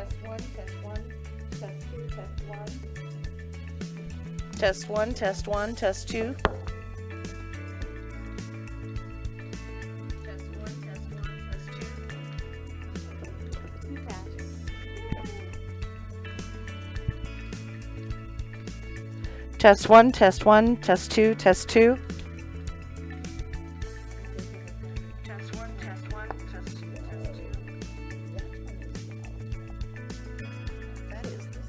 Test one, test one, test two, test one. Test one, test one, test two. Test one, test one, test two. You passed. Test one, test one, test two, test two. Test one, test one, test two, test two. That is this.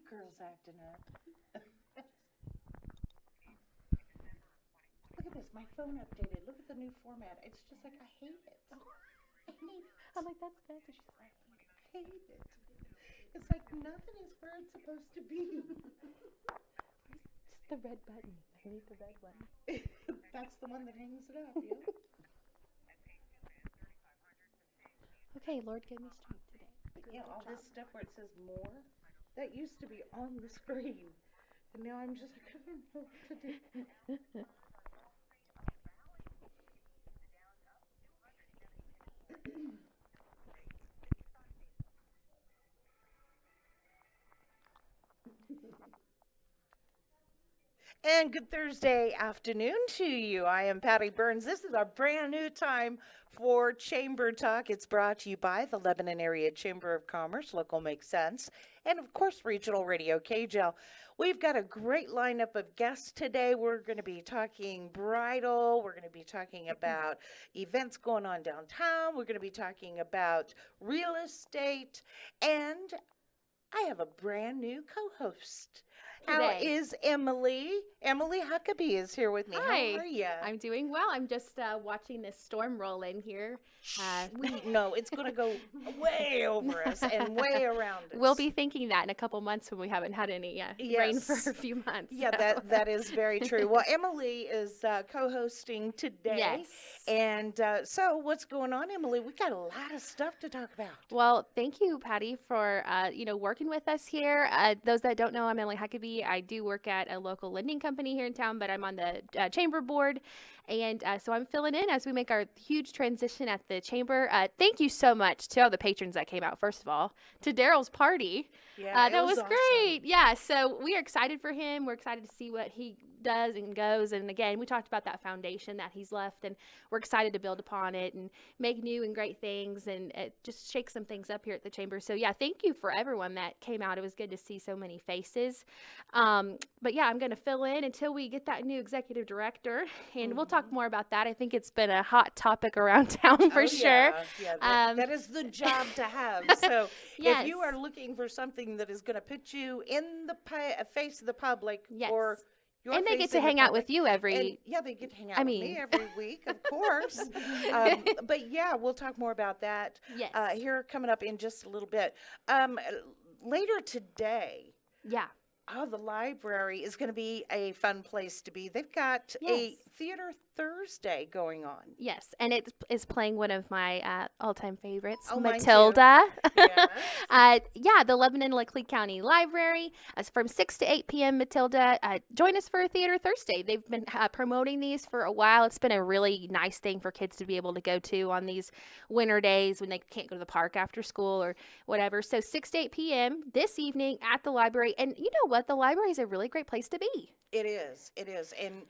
girls acting up. Look at this. My phone updated. Look at the new format. It's just like, I hate it. I hate it. I'm like, that's bad. She's like, I hate it. It's like nothing is where it's supposed to be. just the red button. I need the red one. That's the one that hangs it up, yeah. Okay, Lord, give me strength today. Yeah, all this stuff where it says more, that used to be on the screen. And now I'm just like, I don't know what to do. And good Thursday afternoon to you. I am Patty Burns. This is our brand new time for Chamber Talk. It's brought to you by the Lebanon Area Chamber of Commerce, Local Makes Sense, and of course, Regional Radio KJL. We've got a great lineup of guests today. We're going to be talking bridal. We're going to be talking about events going on downtown. We're going to be talking about real estate. And I have a brand new co-host. How Today. is Emily? Emily Huckabee is here with me. Hi. How are you? I'm doing well. I'm just watching this storm roll in here. No, it's going to go way over us and way around us. We'll be thinking that in a couple months when we haven't had any rain for a few months. Yeah, so. that is very true. Well, Emily is co-hosting today. Yes. And so what's going on, Emily? We got a lot of stuff to talk about. Well, thank you, Patty, for working with us here. Those that don't know, I'm Emily Huckabee. I do work at a local lending company here in town, but I'm on the chamber board. And so I'm filling in as we make our huge transition at the chamber. Thank you so much to all the patrons that came out, first of all, to Daryl's party. Yeah, that was awesome. great. Yeah, so we are excited for him. We're excited to see what he does and goes. And again, we talked about that foundation that he's left, and we're excited to build upon it and make new and great things and just shake some things up here at the chamber. So yeah, thank you for everyone that came out. It was good to see so many faces. But yeah, I'm going to fill in until we get that new executive director, and we'll talk more about that. I think it's been a hot topic around town for sure. Yeah, that is the job to have. So Yes. if you are looking for something that is going to put you in the face of the public, Yes. or your And they face get to in the hang out public, with you every. and, yeah, they get to hang out I with mean- me every week, of course. But yeah, we'll talk more about that Yes. here coming up in just a little bit. Later today, Yeah. the library is going to be a fun place to be. They've got a Yes. Theater Thursday going on. Yes, and it is playing one of my all-time favorites, Oh, mine too. Matilda. Yes. Yeah, the Lebanon Leclerc County Library. From 6 to 8 p.m., Matilda. Join us for Theater Thursday. They've been promoting these for a while. It's been a really nice thing for kids to be able to go to on these winter days when they can't go to the park after school or whatever. So 6 to 8 p.m. this evening at the library. And you know what? The library is a really great place to be. It is. And,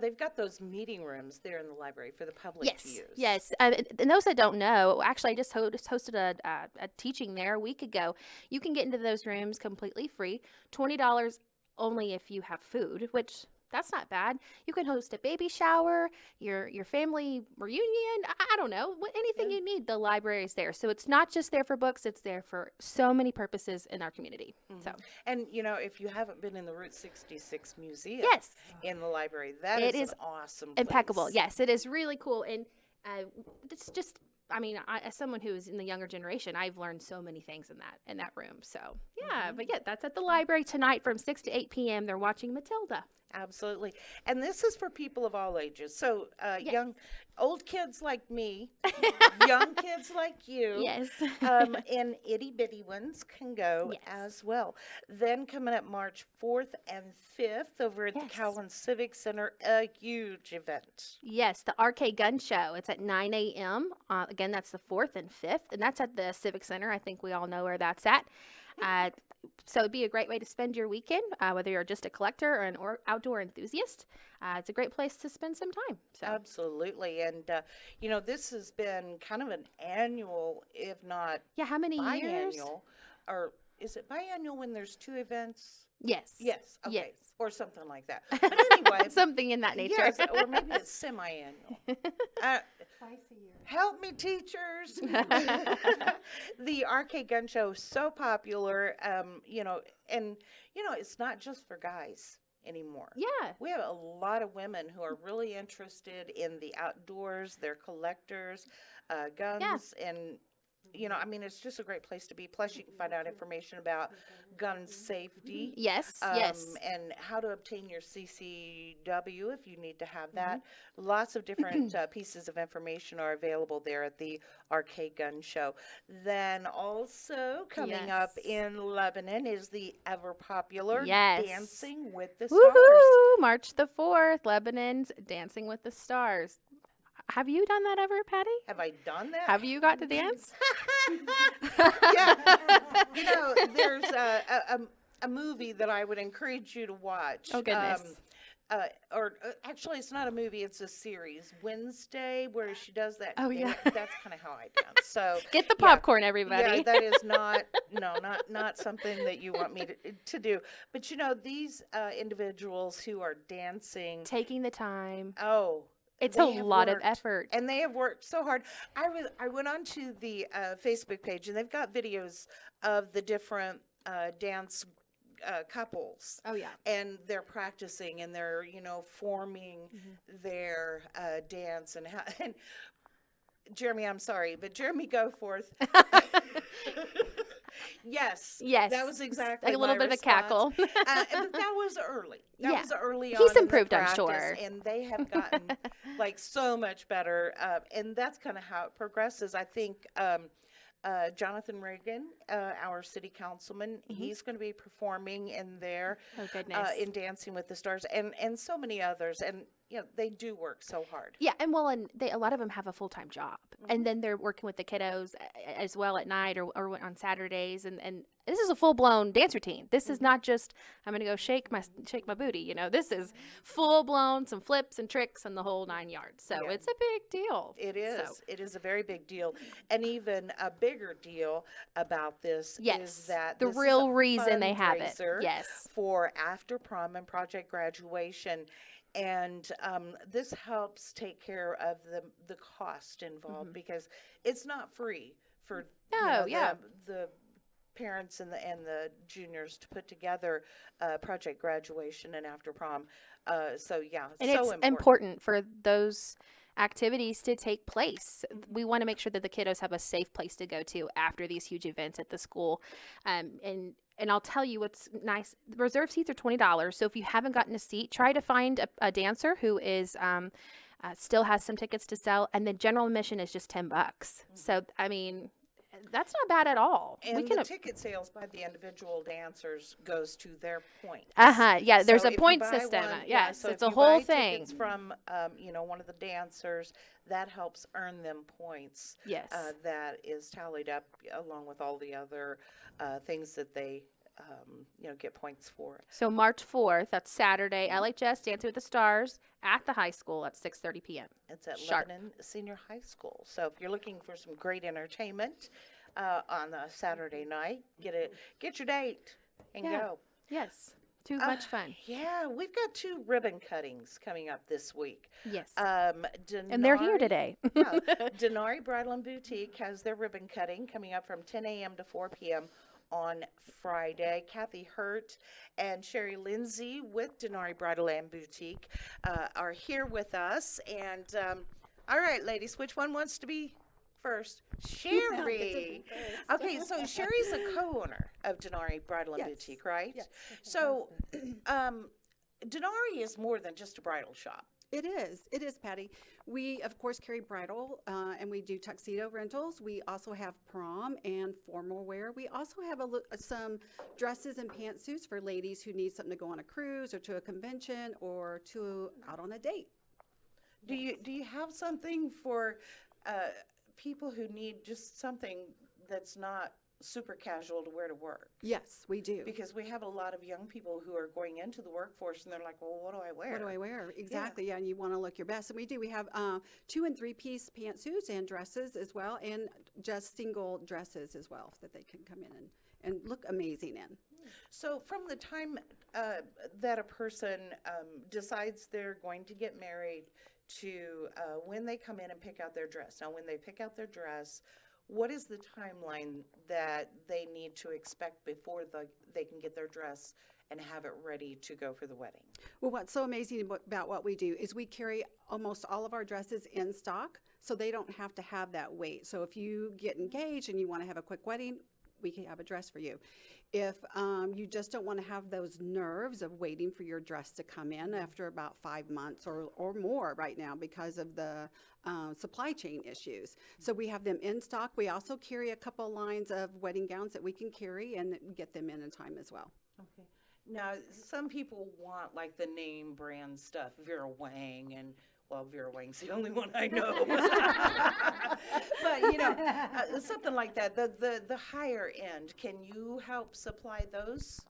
they've got those meeting rooms there in the library for the public to use. Yes. And those that don't know, actually, I just hosted a teaching there a week ago. You can get into those rooms completely free, $20 only if you have food, which that's not bad. You can host a baby shower, your family reunion. I don't know, anything you need. The library is there. So it's not just there for books. It's there for so many purposes in our community. So And, if you haven't been in the Route 66 Museum yes. in the library, that It is is an awesome impeccable. place. Yes, it is really cool. And it's just, as someone who is in the younger generation, I've learned so many things in that room. So yeah, but yeah, that's at the library tonight from 6 to 8 p.m. They're watching Matilda. Absolutely. And this is for people of all ages. So old kids like me, young kids like you. Yes. And itty bitty ones can go Yes. as well. Then coming up March 4th and 5th over at the Yes. Cowan Civic Center, a huge event. Yes, the RK Gun Show. It's at 9 a.m. Again, that's the 4th and 5th, and that's at the Civic Center. I think we all know where that's at. So it'd be a great way to spend your weekend, whether you're just a collector or an outdoor enthusiast. It's a great place to spend some time. So Absolutely. And, this has been kind of an annual, if not yeah, how many years? biannual, or is it biannual when there's two events? Yes. Yes. Okay. Yes. Or something like that. But anyway. Something in that nature. Yes, or maybe it's semi-annual. Twice a year. Help me, teachers. The arcade gun show is so popular, and it's not just for guys anymore. Yeah. We have a lot of women who are really interested in the outdoors. They're collectors, guns, and it's just a great place to be. Plus, you can find out information about gun safety. Yes. Yes. And how to obtain your CCW if you need to have that. Lots of different pieces of information are available there at the Arcade Gun Show. Then also coming up Yes. in Lebanon is the ever popular Yes. Dancing with the Stars. Woohoo! March the 4th, Lebanon's Dancing with the Stars. Have you done that ever, Patty? Have I done that? Have you got to dance? Yeah. There's a movie that I would encourage you to watch. Oh, goodness. Actually, it's not a movie; it's a series. Wednesday, where she does that. Oh, yeah. That's kind of how I dance. So Get the popcorn, everybody. yeah, that is not something that you want me to do. But these individuals who are dancing, Taking the time. oh. It's They a have lot of worked, effort. and they have worked so hard. I went onto the Facebook page, and they've got videos of the different dance couples, Oh, yeah. and they're practicing, and they're forming their dance, and Jeremy, I'm sorry, but Jeremy Goforth. Yes. That was exactly Like a little my bit of a cackle. but that was early. That Yeah. was early on. He's in the improved, I'm practice, sure. and they have gotten so much better. And that's kind of how it progresses. I think Jonathan Reagan, our city councilman, he's going to be performing in there. Oh, goodness. In Dancing with the Stars, and so many others. And they do work so hard. Yeah, and a lot of them have a full-time job, and then they're working with the kiddos as well at night or on Saturdays, and this is a full-blown dance routine. This is not just I'm gonna go shake my booty. This is full-blown, some flips and tricks and the whole 9 yards. So Yeah. it's a big deal. It is. So, It is a very big deal, and even a bigger deal about this yes, is that the this is real a reason they have it. fundraiser Yes. for after prom and project graduation. And this helps take care of the cost involved because it's not free for No, yeah. the parents and the juniors to put together project graduation and after prom. So yeah, And so it's important for those activities to take place. We want to make sure that the kiddos have a safe place to go to after these huge events at the school. And I'll tell you what's nice. Reserve seats are $20. So if you haven't gotten a seat, try to find a dancer who is still has some tickets to sell. And the general admission is just $10. So, I mean, that's not bad at all. And the ticket sales by the individual dancers goes to their points. Yeah, there's So a if you point buy system. one- Yes, so it's if a you whole buy thing. tickets from one of the dancers, that helps earn them points. Yes. That is tallied up along with all the other things that they get points for. So March 4th, that's Saturday, LHS Dancing with the Stars at the high school at 6:30 p.m. It's at Sharp. Lebanon Senior High School. So if you're looking for some great entertainment on a Saturday night, get your date and Yeah. go. Yes. Too much fun. Yeah, we've got 2 ribbon cuttings coming up this week. Yes. And And they're here today. Denari Bridal and Boutique has their ribbon cutting coming up from 10 a.m. to 4 p.m. on Friday. Kathy Hurt and Sherry Lindsay with Denari Bridal and Boutique are here with us. And all right, ladies, which one wants to be first? Sherry. Okay, so Sherry's a co-owner of Denari Bridal and Boutique, right? Yes. So Denari is more than just a bridal shop. It is, Patty. We, of course, carry bridal, and we do tuxedo rentals. We also have prom and formal wear. We also have some dresses and pantsuits for ladies who need something to go on a cruise or to a convention or to out on a date. Do you have something for people who need just something that's not super casual to wear to work? Yes, we do. Because we have a lot of young people who are going into the workforce and they're like, well, what do I wear? What do I wear? Exactly. Yeah, and you want to look your best. And we do. We have 2- and 3-piece pantsuits and dresses as well, and just single dresses as well that they can come in and look amazing in. So from the time that a person decides they're going to get married to when they come in and pick out their dress. Now, when they pick out their dress, what is the timeline that they need to expect before they can get their dress and have it ready to go for the wedding? Well, what's so amazing about what we do is we carry almost all of our dresses in stock, so they don't have to have that wait. So if you get engaged and you want to have a quick wedding, we can have a dress for you. If you just don't want to have those nerves of waiting for your dress to come in after about 5 months or more right now because of the supply chain issues. So we have them in stock. We also carry a couple lines of wedding gowns that we can carry and get them in time as well. Okay. Now, some people want like the name brand stuff, Vera Wang, and well, Vera Wang's the only one I know. But, you know, something like that, the higher end, can you help supply those?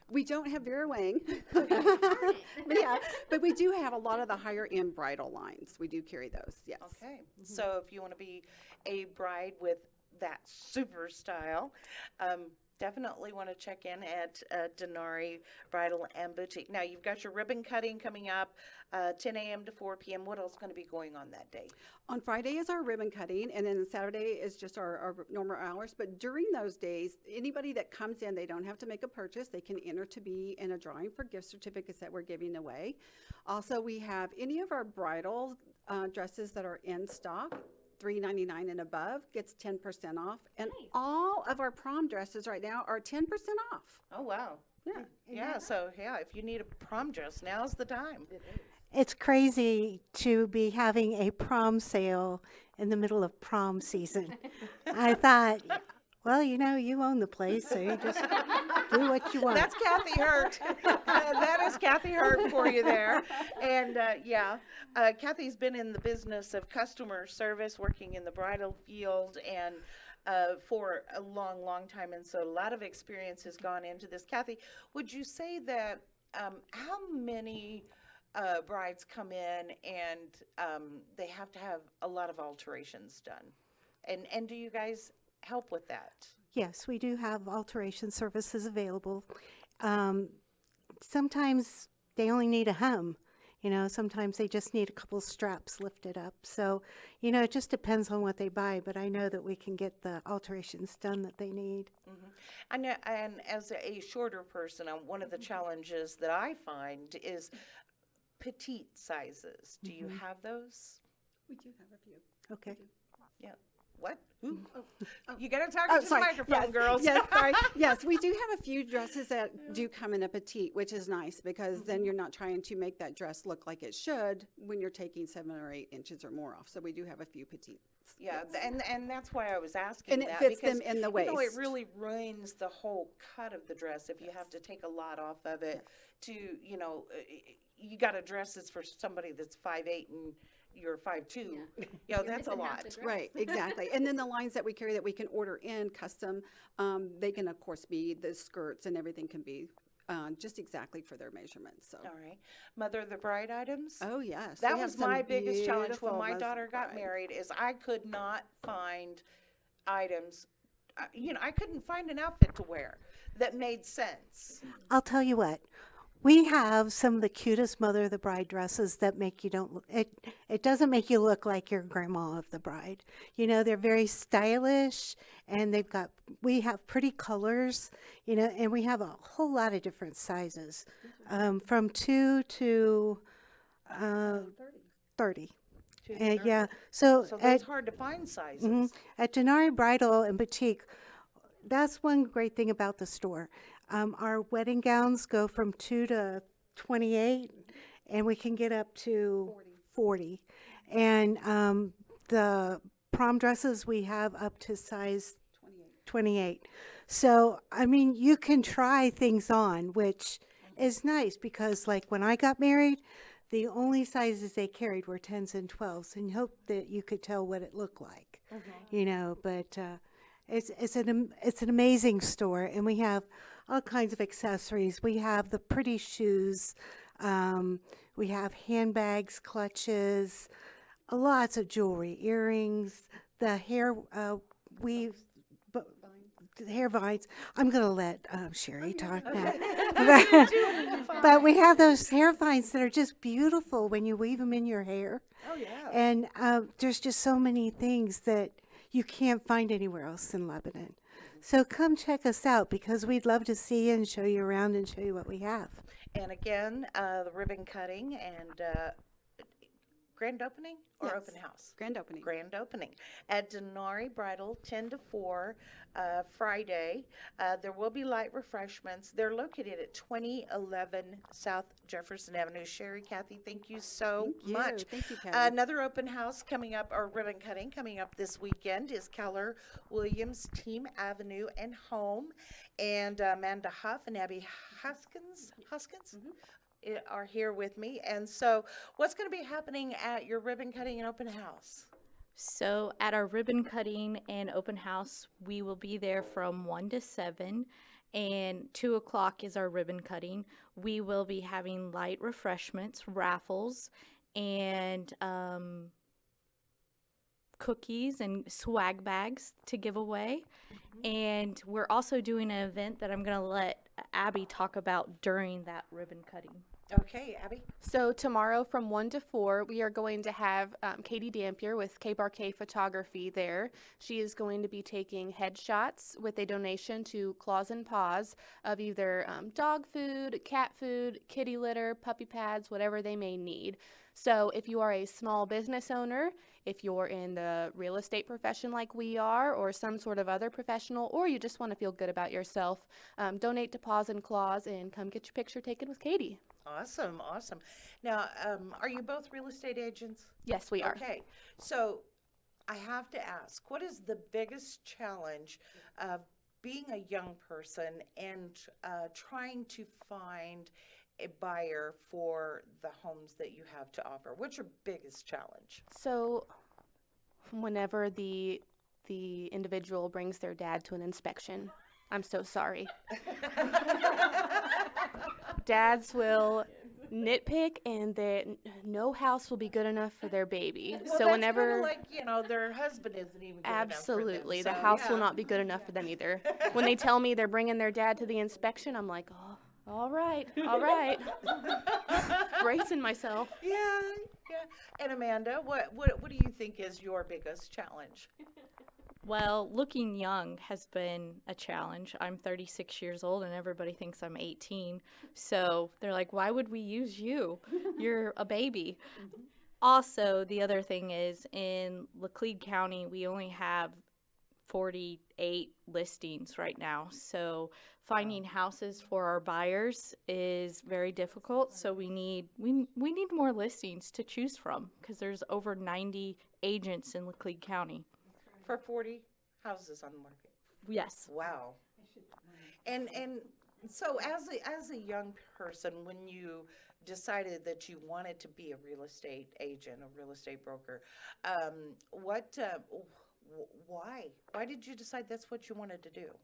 We don't have Vera Wang, but we do have a lot of the higher end bridal lines. We do carry those, yes. Okay, so if you want to be a bride with that super style, definitely want to check in at Denari Bridal and Boutique. Now, you've got your ribbon cutting coming up, 10 a.m. to 4 p.m. What else is going to be going on that day? On Friday is our ribbon cutting, and then Saturday is just our normal hours. But during those days, anybody that comes in, they don't have to make a purchase. They can enter to be in a drawing for gift certificates that we're giving away. Also, we have any of our bridal dresses that are in stock. $3.99 and above gets 10% off, and Nice. all of our prom dresses right now are 10% off. Oh, wow. Yeah. Yeah, so, yeah, if you need a prom dress, now's the time. It's crazy to be having a prom sale in the middle of prom season. I thought, well, you know, you own the place, so you just do what you want. That's Kathy Hurt. That is Kathy Hurt for you there. And Kathy's been in the business of customer service, working in the bridal field, and for a long, long time. And so a lot of experience has gone into this. Kathy, would you say that how many brides come in and they have to have a lot of alterations done? And do you guys help with that? Yes, we do have alteration services available. Sometimes they only need a hem. You know, sometimes they just need a couple straps lifted up. So, you know, it just depends on what they buy, but I know that we can get the alterations done that they need. I know, and as a shorter person, one of the challenges that I find is petite sizes. Do you have those? We do have a few. Okay. Yeah. What? Who? Oh. You got to talk Oh, into the sorry. microphone, Yes, girls. Yes, sorry. Yes, we do have a few dresses that do come in a petite, which is nice because then you're not trying to make that dress look like it should when you're taking 7 or 8 inches or more off. So we do have a few petites. Yeah, and that's why I was asking And it that, fits because them in the you know, it waist. really ruins the whole cut of the dress if you have to take a lot off of it to, you know, you got a dress that's for somebody that's 5'8" and you're 5'2". You know, that's a lot. Right, exactly. And then the lines that we carry that we can order in custom, they can of course be the skirts and everything can be just exactly for their measurements. So. All right. Mother of the bride items? Oh yes, That we have was my some biggest challenge when beautiful my Muslim daughter got brides. married is I could not find items, you know, I couldn't find an outfit to wear that made sense. I'll tell you what. We have some of the cutest mother of the bride dresses that make you don't it doesn't make you look like your grandma of the bride. You know, they're very stylish and we have pretty colors, you know, and we have a whole lot of different sizes. From 2 to 30. Yeah. So So at, that's hard to find sizes. at Denari Bridal and Boutique, that's one great thing about the store. Our wedding gowns go from 2 to 28, and we can get up to 40. And the prom dresses, we have up to size 28. So, I mean, you can try things on, which is nice because, like, when I got married, the only sizes they carried were 10s and 12s, and hope that you could tell what it looked like, you know. But it's an amazing store, and we have all kinds of accessories. We have the pretty shoes. We have handbags, clutches, lots of jewelry, earrings, the hair weave, hair vines. I'm going to let Sherry talk now. But we have those hair vines that are just beautiful when you weave them in your hair. Oh, yeah. And there's just so many things that you can't find anywhere else in Lebanon. So come check us out because we'd love to see you and show you around and show you what we have. And again, the ribbon cutting and grand opening or Yes. open house? Grand opening. Grand opening at Denari Bridal, 10 to 4, Friday. There will be light refreshments. They're located at 2011 South Jefferson Avenue. Sherry, Kathy, thank you so Thank you. much. Thank you, Patty. Another open house coming up, or ribbon cutting coming up this weekend, is Keller Williams Team Avenue and Home. And Amanda Huff and Abby Hoskins are here with me. And so what's going to be happening at your ribbon cutting and open house? So at our ribbon cutting and open house, we will be there from 1 to 7, and 2 o'clock is our ribbon cutting. We will be having light refreshments, raffles, and cookies and swag bags to give away. And we're also doing an event that I'm going to let Abby talk about during that ribbon cutting. Okay, Abby. So tomorrow from 1 to 4, we are going to have Katie Dampier with K Bar K Photography there. She is going to be taking headshots with a donation to Claws and Paws of either dog food, cat food, kitty litter, puppy pads, whatever they may need. So if you are a small business owner, if you're in the real estate profession like we are, or some sort of other professional, or you just want to feel good about yourself, donate to Paws and Claws and come get your picture taken with Katie. Awesome, awesome. Now, are you both real estate agents? Yes, we are. Okay, so I have to ask, what is the biggest challenge of being a young person and trying to find a buyer for the homes that you have to offer? What's your biggest challenge? So whenever the individual brings their dad to an inspection, I'm so sorry. Dads will nitpick, and that no house will be good enough for their baby. Well, So that's whenever, kinda like, you know, their husband isn't even good enough for them, absolutely, the so, house will yeah. not be good enough for them either. When they tell me they're bringing their dad to the inspection, I'm like, oh, all right, bracing myself. Yeah, yeah. And Amanda, what do you think is your biggest challenge? Well, looking young has been a challenge. I'm 36 years old and everybody thinks I'm 18. So they're like, why would we use you? You're a baby. Also, the other thing is in Laclede County, we only have 48 listings right now. So finding houses for our buyers is very difficult. So we need more listings to choose from because there's over 90 agents in Laclede County. For 40 houses on the market. Yes. Wow. And so as a young person, when you decided that you wanted to be a real estate agent, a real estate broker, why did you decide that's what you wanted to do?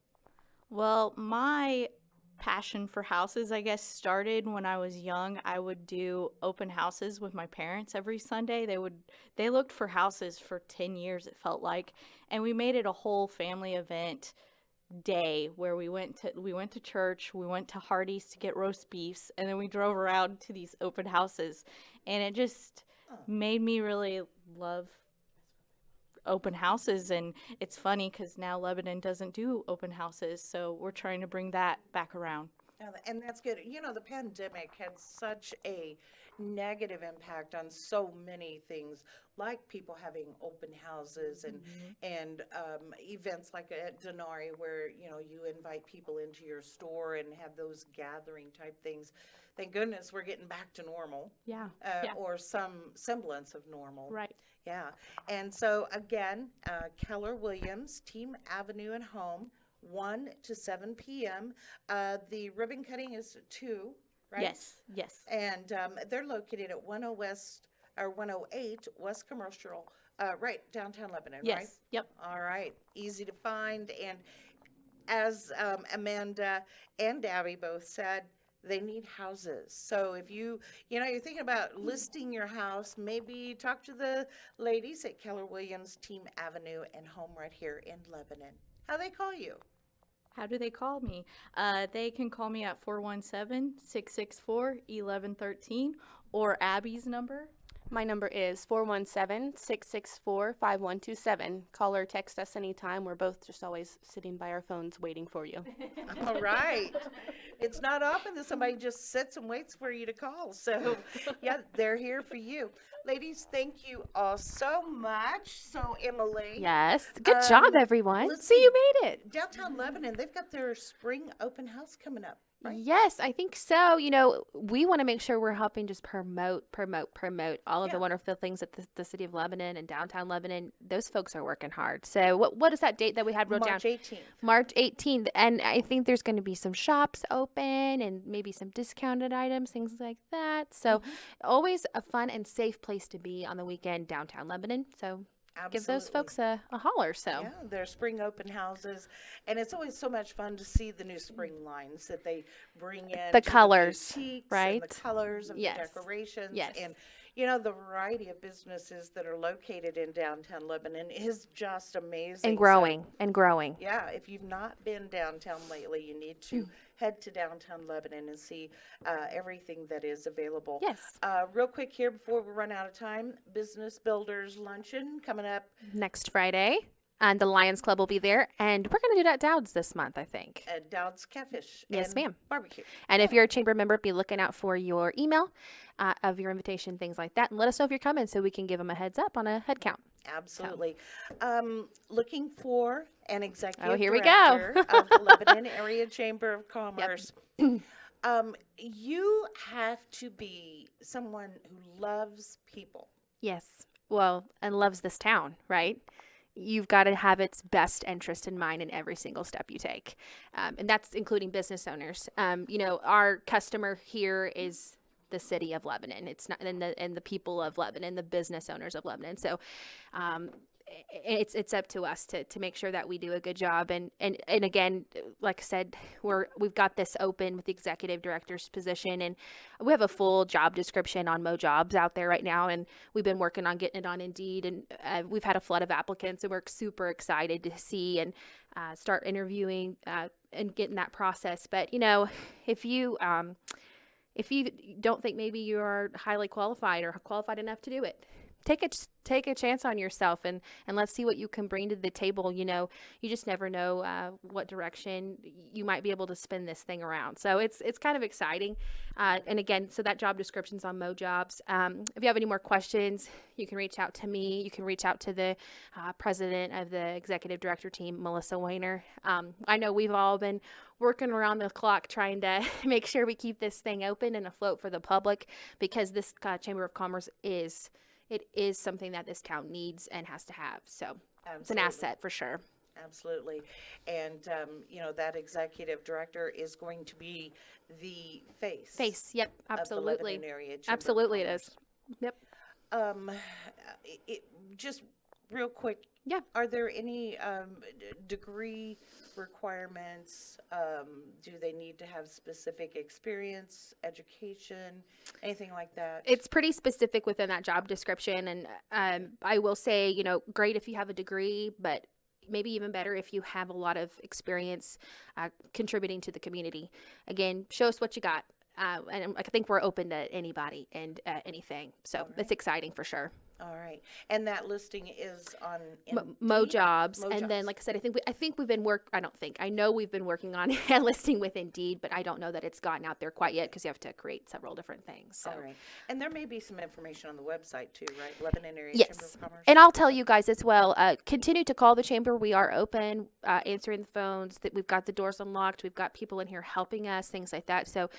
Well, my passion for houses, I guess, started when I was young. I would do open houses with my parents every Sunday. They looked for houses for 10 years, it felt like, and we made it a whole family event day where we went to church, we went to Hardee's to get roast beefs, and then we drove around to these open houses, and it just made me really love open houses. And it's funny because now Lebanon doesn't do open houses, so we're trying to bring that back around. And that's good. You know, the pandemic had such a negative impact on so many things, like people having open houses and events like at Denari where, you know, you invite people into your store and have those gathering type things. Thank goodness we're getting back to normal. Yeah. Or some semblance of normal. Right. Yeah. And so again, Keller Williams, Team Avenue and Home, 1 to 7 p.m. The ribbon cutting is 2, right? Yes. And they're located at 108 West Commercial, right downtown Lebanon, right? Yes. Yep. All right. Easy to find. And as Amanda and Abby both said, they need houses. So if you're thinking about listing your house, maybe talk to the ladies at Keller Williams Team Avenue and Home right here in Lebanon. How they call you? How do they call me? They can call me at 417-664-1113 or Abby's number. My number is 417-664-5127. Call or text us anytime. We're both just always sitting by our phones waiting for you. All right. It's not often that somebody just sits and waits for you to call. So, yeah, they're here for you. Ladies, thank you all so much. So, Emily. Yes. Good job, everyone. let's See, see. you made it. Downtown Lebanon, they've got their spring open house coming up, right? Yes, I think so. We want to make sure we're helping just promote all of Yeah. the wonderful things that the city of Lebanon and downtown Lebanon, those folks are working hard. So what is that date that we had wrote March down? 18th. March 18th. And I think there's going to be some shops open and maybe some discounted items, things like that. So always a fun and safe place to be on the weekend, downtown Lebanon. So give those Absolutely. folks a holler. So Yeah, they're spring open houses, and it's always so much fun to see the new spring lines that they bring in. The to colors, boutiques right? And the colors of Yes. the decorations. Yes. And, the variety of businesses that are located in downtown Lebanon is just amazing. and So, growing. yeah, if you've not been downtown lately, you need to head to downtown Lebanon and see everything that is available. Yes. Real quick here before we run out of time, Business Builders Luncheon coming up Next Friday. And the Lions Club will be there. And we're going to do that at Dowd's this month, I think. at Dowd's Catfish Yes, and ma'am. Barbecue. And if you're a chamber member, be looking out for your email of your invitation, things like that. And let us know if you're coming so we can give them a heads up on a head count. Absolutely. Looking for an executive here we go. director of the Lebanon Area Chamber of Commerce. You have to be someone who loves people. Yes. Well, and loves this town, right? You've got to have its best interest in mind in every single step you take. And that's including business owners. Our customer here is the city of Lebanon. It's not, and the people of Lebanon, the business owners of Lebanon. So, it's up to us to make sure that we do a good job. And again, like I said, we've got this open with the executive director's position, and we have a full job description on MoJobs out there right now, and we've been working on getting it on Indeed, and we've had a flood of applicants, and we're super excited to see and start interviewing and getting that process. But if you don't think maybe you are highly qualified or qualified enough to do it, take a chance on yourself and let's see what you can bring to the table. You just never know what direction you might be able to spin this thing around. So it's kind of exciting. And again, so that job description's on MoJobs. If you have any more questions, you can reach out to me. You can reach out to the president of the executive director team, Melissa Weiner. I know we've all been working around the clock trying to make sure we keep this thing open and afloat for the public, because this Chamber of Commerce is something that this town needs and has to have. So it's an Absolutely. asset for sure. Absolutely. And, that executive director is going to be the face. Yep, of the absolutely. Lebanon Area Chamber of Absolutely it Commerce. is. Yep. Just real quick. Yeah. Are there any degree requirements? Do they need to have specific experience, education, anything like that? It's pretty specific within that job description. And I will say, great if you have a degree, but maybe even better if you have a lot of experience contributing to the community. Again, show us what you got. And I think we're open to anybody and anything. So it's exciting for sure. All right. And that listing is on MoJobs. And then, MoJobs. like I said, I know we've been working on a listing with Indeed, but I don't know that it's gotten out there quite yet because you have to create several different things. So. All right. And there may be some information on the website too, right? Lebanon Area Yes. Chamber of Commerce. And I'll tell you guys as well, continue to call the chamber. We are open, answering the phones. That we've got the doors unlocked. We've got people in here helping us, things like that. So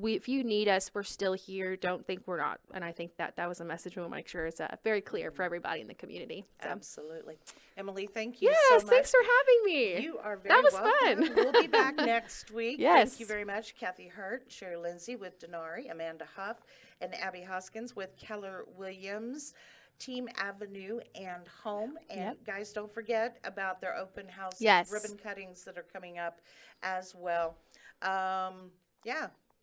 if you need us, we're still here. Don't think we're not. And I think that was a message we want to make sure is very clear for everybody in the community. So. Absolutely. Emily, thank you Yes, so much. thanks for having me. You are very That was welcome. fun. We'll be back next week. Yes. Thank you very much, Kathy Hurt, Sherry Lindsay with Denari, Amanda Huff, and Abby Hoskins with Keller Williams, Team Avenue and Home. And guys, don't forget about their open house ribbon cuttings that are coming up as well.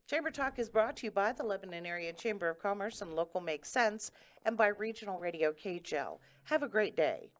Chamber Talk is brought to you by the Lebanon Area Chamber of Commerce and Local Makes Sense, and by Regional Radio KGL. Have a great day.